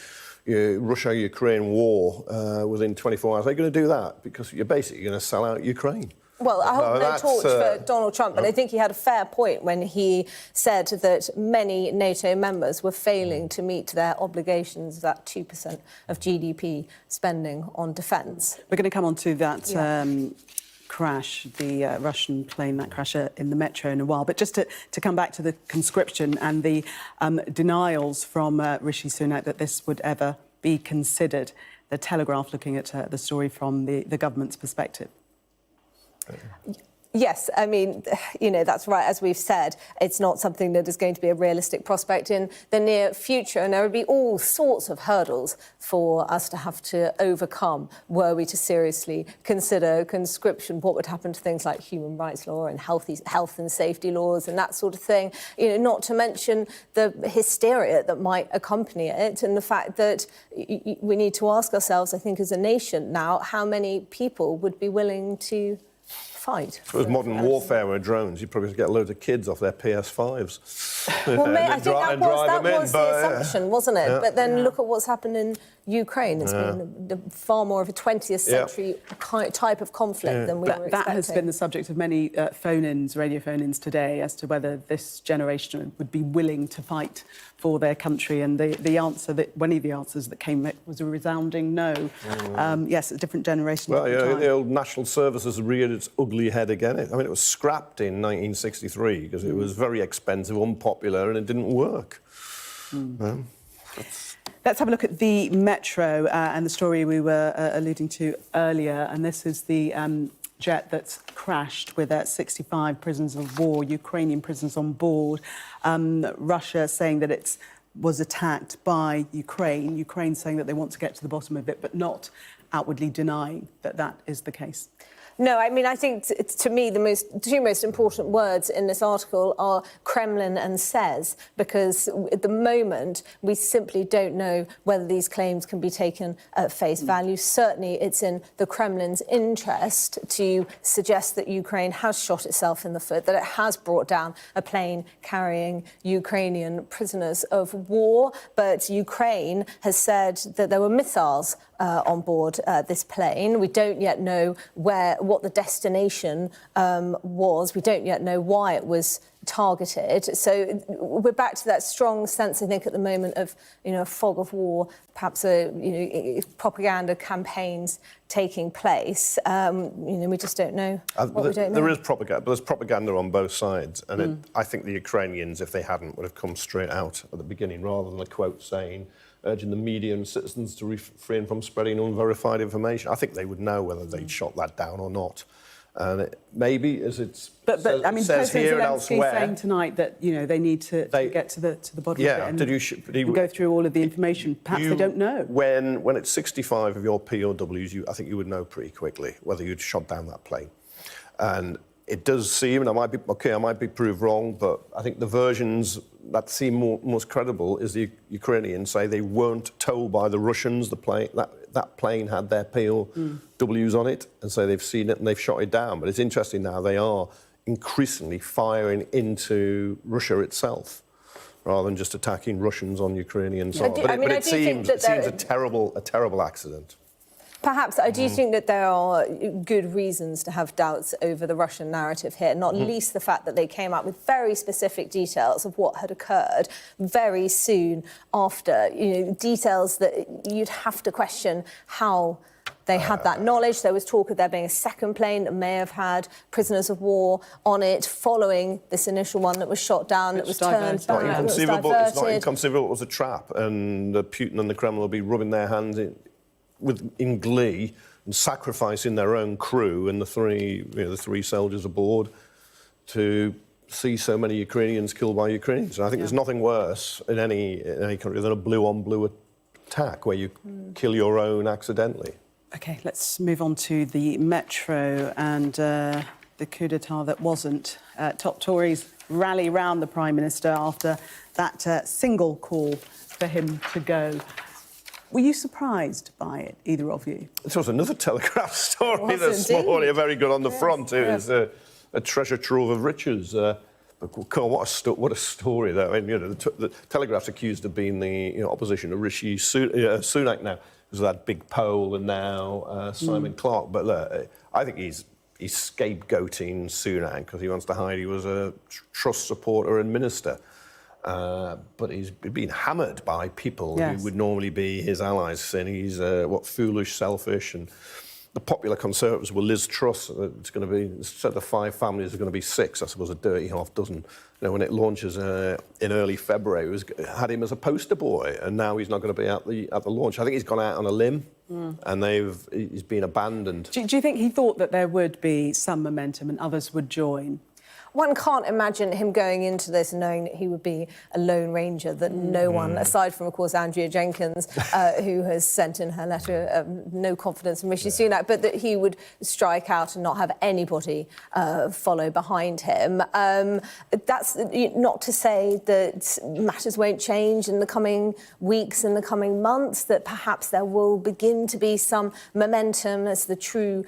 Speaker 9: Russia-Ukraine war within 24 hours, they're going to do that because you're basically going to sell out Ukraine.
Speaker 12: Well, I hold no torch for Donald Trump, but I think he had a fair point when he said that many NATO members were failing to meet their obligations, that 2% of GDP spending on defence.
Speaker 1: We're going to come on to that crash, the Russian plane, that crash in the metro in a while. But just to come back to the conscription and the denials from Rishi Sunak that this would ever be considered. The Telegraph looking at the story from the government's perspective.
Speaker 12: Yes, I mean, you know, that's right. As we've said, it's not something that is going to be a realistic prospect in the near future. And there would be all sorts of hurdles for us to have to overcome were we to seriously consider conscription. What would happen to things like human rights law and health and safety laws and that sort of thing? You know, not to mention the hysteria that might accompany it and the fact that we need to ask ourselves, I think, as a nation now, how many people would be willing to fight.
Speaker 9: If it was modern warfare with drones, you'd probably get a load of kids off their PS5s.
Speaker 12: Well, I think that was the assumption, wasn't it? Yeah. But then look at what's happened in Ukraine. It's been far more of a 20th century type of conflict than we were expecting. That
Speaker 1: has been the subject of many phone-ins, radio phone-ins today, as to whether this generation would be willing to fight for their country. And the answer that one of the answers that came was a resounding no. Yes, a different generation.
Speaker 9: Well, yeah, the old national service has reared its ugly head again. I mean, it was scrapped in 1963 because it was very expensive, unpopular, and it didn't work.
Speaker 1: Let's have a look at the metro and the story we were alluding to earlier. And this is the jet that's crashed with 65 prisoners of war, Ukrainian prisoners on board. Russia saying that it was attacked by Ukraine. Ukraine saying that they want to get to the bottom of it, but not outwardly denying that that is the case.
Speaker 12: No, I mean, I think, to me, the two most important words in this article are Kremlin and says, because at the moment, we simply don't know whether these claims can be taken at face value. Certainly, it's in the Kremlin's interest to suggest that Ukraine has shot itself in the foot, that it has brought down a plane carrying Ukrainian prisoners of war. But Ukraine has said that there were missiles on board this plane. We don't yet know what the destination was. We don't yet know why it was targeted. So we're back to that strong sense, I think, at the moment of, a fog of war, perhaps propaganda campaigns taking place. We just don't know what we don't know.
Speaker 9: There is propaganda, but there's propaganda on both sides. And I think the Ukrainians, if they hadn't, would have come straight out at the beginning, rather than a quote saying, urging the media and citizens to refrain from spreading unverified information. I think they would know whether they'd shot that down or not. And maybe, as it says here and elsewhere,
Speaker 1: saying tonight that they need to get to the bottom of it and go through all of the information. Perhaps they don't know.
Speaker 9: When it's 65 of your POWs, I think you would know pretty quickly whether you'd shot down that plane. And it does seem, and I might be proved wrong, but I think the versions that seem most credible is the Ukrainians say they weren't told by the Russians that plane had their POWs on it, and so they've seen it and they've shot it down. But it's interesting now they are increasingly firing into Russia itself, rather than just attacking Russians on Ukrainian soil. But it seems a terrible accident.
Speaker 12: Perhaps I do think that there are good reasons to have doubts over the Russian narrative here, not least the fact that they came out with very specific details of what had occurred very soon after, details that you'd have to question how they had that knowledge. There was talk of there being a second plane that may have had prisoners of war on it following this initial one that was shot down, that was turned back.
Speaker 9: It's not inconceivable it was a trap, and Putin and the Kremlin will be rubbing their hands in glee and sacrificing their own crew and the three soldiers aboard to see so many Ukrainians killed by Ukrainians. And I think there's nothing worse in any country than a blue-on-blue attack where you kill your own accidentally.
Speaker 1: OK, let's move on to the Metro and the coup d'etat that wasn't. Top Tories rally round the Prime Minister after that single call for him to go. Were you surprised by it, either of you?
Speaker 9: This was another Telegraph story this morning, very good on the front. It was a treasure trove of riches. But God, what a story, though. I mean, the Telegraph's accused of being the opposition to Rishi Sunak now, because of that big poll, and now Simon Clarke. But look, I think he's scapegoating Sunak because he wants to hide he was a Truss supporter and minister. But he's been hammered by people who would normally be his allies, saying he's foolish, selfish, and the popular Conservatives were Liz Truss. It's going to be, instead of 5 families, there's going to be 6. I suppose a dirty half dozen. When it launches in early February, had him as a poster boy, and now he's not going to be at the launch. I think he's gone out on a limb, and he's been abandoned.
Speaker 1: Do you think he thought that there would be some momentum and others would join?
Speaker 12: One can't imagine him going into this knowing that he would be a lone ranger, that no one, aside from, of course, Andrea Jenkins, who has sent in her letter of no confidence in Rishi Sunak, but that he would strike out and not have anybody follow behind him. That's not to say that matters won't change in the coming weeks, in the coming months, that perhaps there will begin to be some momentum as the true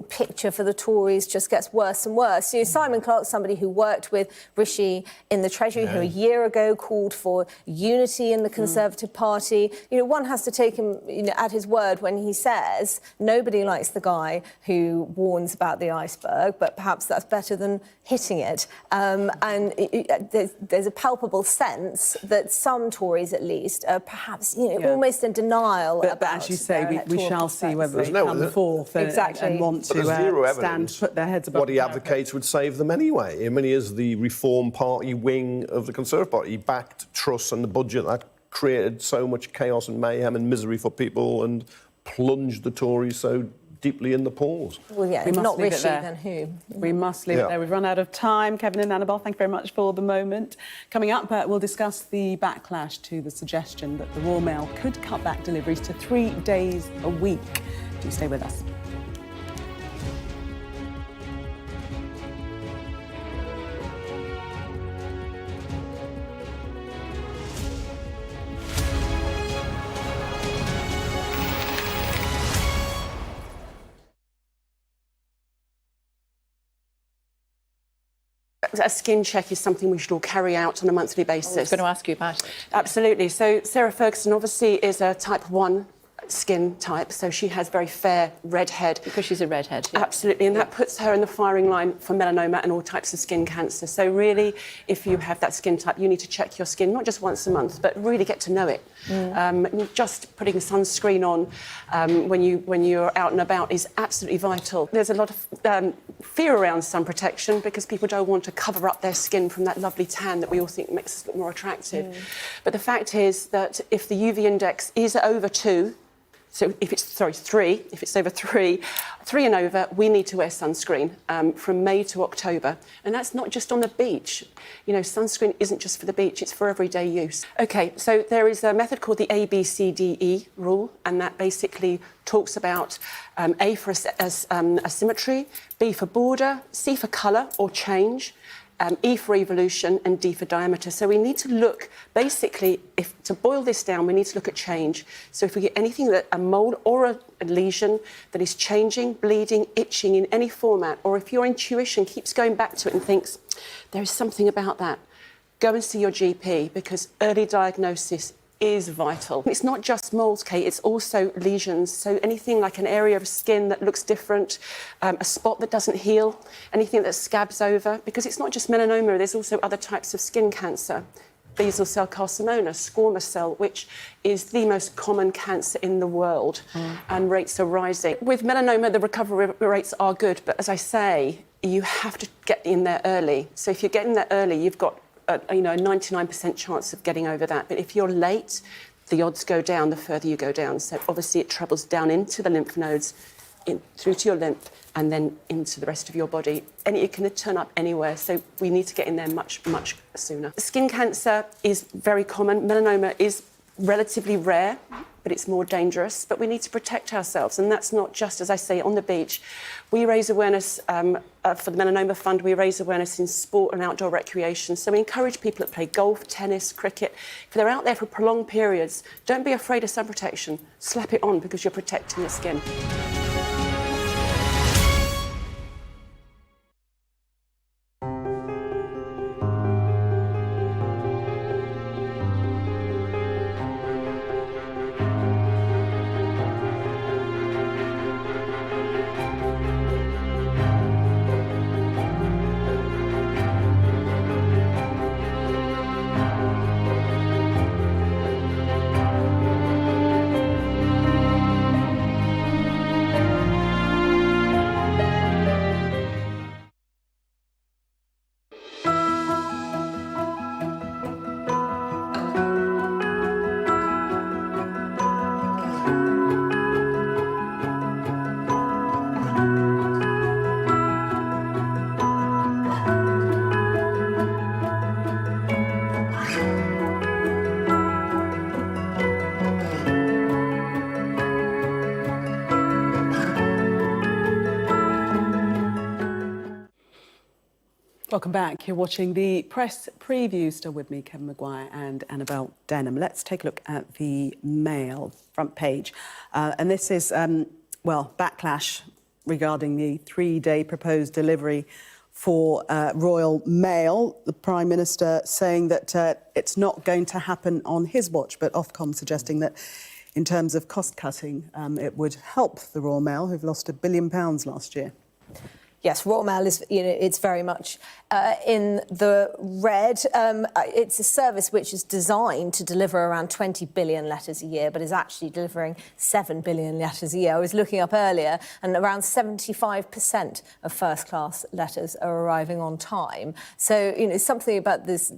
Speaker 12: picture for the Tories just gets worse and worse. Simon Clarke, somebody who worked with Rishi in the Treasury, who a year ago called for unity in the Conservative Party. One has to take him at his word when he says nobody likes the guy who warns about the iceberg, but perhaps that's better than hitting it. There's a palpable sense that some Tories, at least, are perhaps almost in denial about.
Speaker 1: But as you say, we shall see whether they come forth and want to put their heads above.
Speaker 9: What he advocates would save them anyway. I mean, he is the Reform Party wing of the Conservative Party. He backed Truss and the budget that created so much chaos and mayhem and misery for people and plunged the Tories so deeply in the polls.
Speaker 12: Well, yeah, if not Rishi, then who?
Speaker 1: We must leave it there. We've run out of time. Kevin and Annabelle, thank you very much for the moment. Coming up, we'll discuss the backlash to the suggestion that the Royal Mail could cut back deliveries to 3 days a week. Do stay with us.
Speaker 14: A skin check is something we should all carry out on a monthly basis.
Speaker 15: I was going to ask you about it.
Speaker 14: Absolutely. So Sarah Ferguson obviously is a type 1 skin type, so she has very fair redhead.
Speaker 15: Because she's a redhead. Yeah.
Speaker 14: Absolutely, and that puts her in the firing line for melanoma and all types of skin cancer. So really, if you have that skin type, you need to check your skin, not just once a month, but really get to know it. Just putting sunscreen on when you're out and about is absolutely vital. There's a lot of fear around sun protection because people don't want to cover up their skin from that lovely tan that we all think makes us look more attractive. But the fact is that if the UV index is over 2, so if it's, 3, if it's over 3 and over, we need to wear sunscreen from May to October. And that's not just on the beach. You know, sunscreen isn't just for the beach, it's for everyday use. OK, so there is a method called the ABCDE rule, and that basically talks about A for asymmetry, B for border, C for colour or change, E for evolution and D for diameter. So we need to look, basically, to boil this down, we need to look at change. So if we get anything that a mole or a lesion that is changing, bleeding, itching in any format, or if your intuition keeps going back to it and thinks, there is something about that, go and see your GP because early diagnosis is vital. It's not just moles, Kate, it's also lesions. So anything like an area of skin that looks different, a spot that doesn't heal, anything that scabs over, because it's not just melanoma, there's also other types of skin cancer. Basal cell carcinoma, squamous cell, which is the most common cancer in the world, and rates are rising. With melanoma, the recovery rates are good, but as I say, you have to get in there early. So if you're getting there early, you've got a 99% chance of getting over that. But if you're late, the odds go down the further you go down. So obviously it travels down into the lymph nodes, through to your lymph, and then into the rest of your body. And it can turn up anywhere. So we need to get in there much, much sooner. Skin cancer is very common. Melanoma is relatively rare, but it's more dangerous. But we need to protect ourselves. And that's not just, as I say, on the beach. We raise awareness for the Melanoma Fund. We raise awareness in sport and outdoor recreation. So we encourage people that play golf, tennis, cricket. If they're out there for prolonged periods, don't be afraid of sun protection. Slap it on because you're protecting your skin.
Speaker 1: Welcome back. You're watching the press preview. Still with me, Kevin Maguire and Annabelle Denham. Let's take a look at the Mail front page. And this is, backlash regarding the 3-day proposed delivery for Royal Mail. The Prime Minister saying that it's not going to happen on his watch, but Ofcom suggesting that in terms of cost cutting, it would help the Royal Mail, who've lost £1 billion last year.
Speaker 12: Yes, Royal Mail is, it's very much in the red. It's a service which is designed to deliver around 20 billion letters a year, but is actually delivering 7 billion letters a year. I was looking up earlier, and around 75% of first-class letters are arriving on time. So, something about this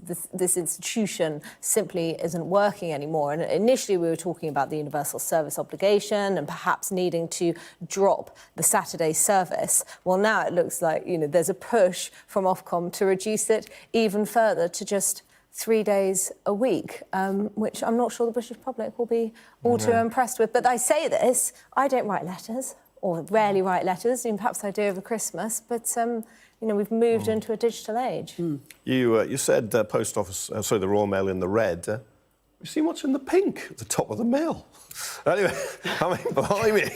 Speaker 12: institution simply isn't working anymore. And initially, we were talking about the universal service obligation and perhaps needing to drop the Saturday service. Well, now it looks like, there's a push from Ofcom to reduce it even further to just 3 days a week, which I'm not sure the British public will be all too impressed with. But I say this, I don't write letters, or rarely write letters, and perhaps I do over Christmas, but, we've moved into a digital age.
Speaker 9: You said Post Office, the Royal Mail in the red. You see what's in the pink at the top of the mail? Anyway, I mean, blimey.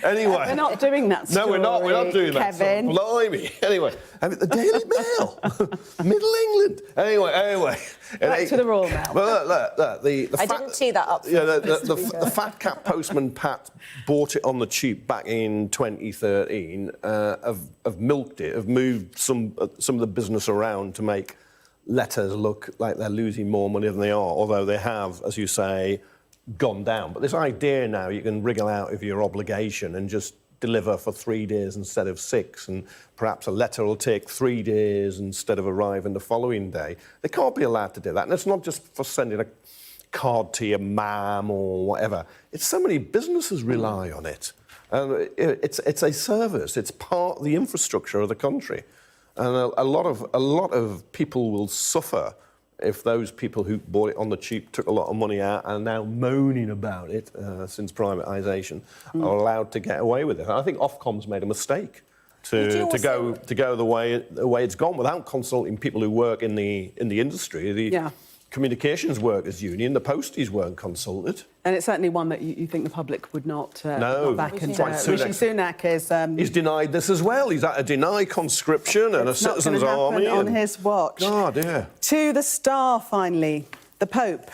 Speaker 9: Anyway.
Speaker 1: We're not doing that story,
Speaker 9: No, we're not doing that.
Speaker 1: Kevin.
Speaker 9: Blimey. Anyway, I mean, the Daily Mail. Middle England. Anyway.
Speaker 1: Back to the Royal Mail.
Speaker 9: But look,
Speaker 12: I didn't tee that up.
Speaker 9: Yeah, the fat cat postman Pat bought it on the cheap back in 2013. Have milked it, have moved some of the business around to make letters look like they're losing more money than they are, although they have, as you say, gone down. But this idea now you can wriggle out of your obligation and just deliver for 3 days instead of 6, and perhaps a letter will take 3 days instead of arriving the following day. They can't be allowed to do that. And it's not just for sending a card to your mum or whatever. It's so many businesses rely on it. And it's a service. It's part of the infrastructure of the country. And a lot of people will suffer if those people who bought it on the cheap, took a lot of money out, and are now moaning about it since privatisation, are allowed to get away with it. And I think Ofcom's made a mistake to go the way it's gone without consulting people who work in the industry. The Communications Workers Union, the posties weren't consulted.
Speaker 1: And it's certainly one that you think the public would not back. And
Speaker 9: Rishi
Speaker 1: Sunak is...
Speaker 9: he's denied this as well. He's had to deny conscription and a citizens' army.
Speaker 1: On his watch.
Speaker 9: Oh, dear.
Speaker 1: To the Star, finally. The Pope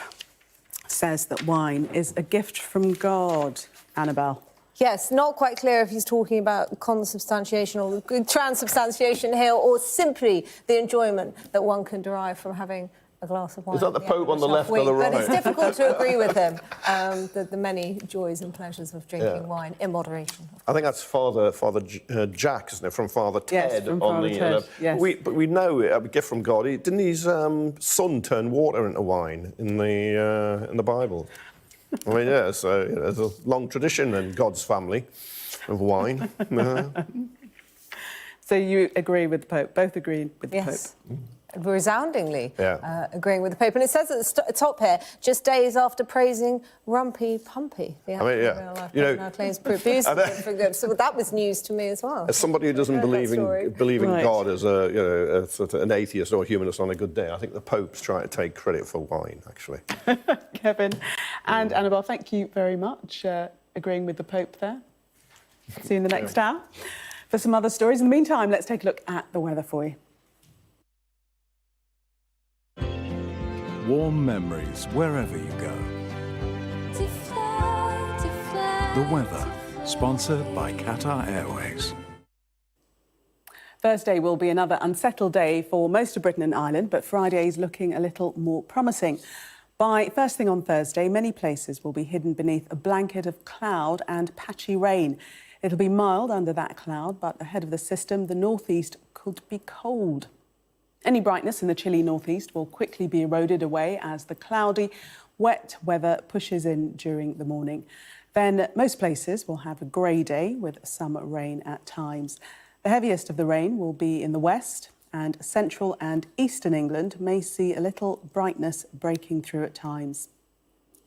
Speaker 1: says that wine is a gift from God. Annabelle.
Speaker 12: Yes, not quite clear if he's talking about consubstantiation or transubstantiation here, or simply the enjoyment that one can derive from having a glass of wine.
Speaker 9: Is that the Pope on the left or the right?
Speaker 12: But it's difficult to agree with him, the many joys and pleasures of drinking wine in moderation.
Speaker 9: I think that's Father Jack, isn't it, from Father Ted?
Speaker 1: Yes, from Father Ted, yes.
Speaker 9: But we know a gift from God. Didn't his son turn water into wine in the Bible? I mean, yeah, so there's a long tradition in God's family of wine.
Speaker 1: So you agree with the Pope? Both agree with the Pope?
Speaker 12: Resoundingly agreeing with the Pope. And it says at the top here, just days after praising Rumpy Pumpy. Real-life claims produced. So that was news to me as well.
Speaker 9: As somebody who doesn't believe in God as a sort of an atheist or a humanist on a good day, I think the Pope's trying to take credit for wine, actually.
Speaker 1: Kevin and Annabelle, thank you very much agreeing with the Pope there. See you in the next hour for some other stories. In the meantime, let's take a look at the weather for you.
Speaker 15: Warm memories wherever you go. The weather, sponsored by Qatar Airways.
Speaker 1: Thursday will be another unsettled day for most of Britain and Ireland, but Friday's looking a little more promising. By first thing on Thursday, many places will be hidden beneath a blanket of cloud and patchy rain. It'll be mild under that cloud, but ahead of the system, the northeast could be cold. Any brightness in the chilly northeast will quickly be eroded away as the cloudy, wet weather pushes in during the morning. Then most places will have a grey day with some rain at times. The heaviest of the rain will be in the west, and central and eastern England may see a little brightness breaking through at times.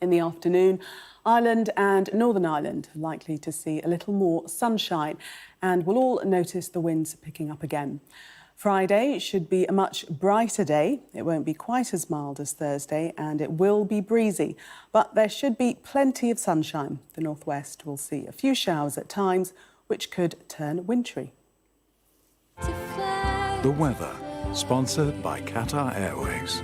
Speaker 1: In the afternoon, Ireland and Northern Ireland are likely to see a little more sunshine, and we'll all notice the winds picking up again. Friday should be a much brighter day. It won't be quite as mild as Thursday, and it will be breezy, but there should be plenty of sunshine. The northwest will see a few showers at times, which could turn wintry.
Speaker 15: The weather, sponsored by Qatar Airways.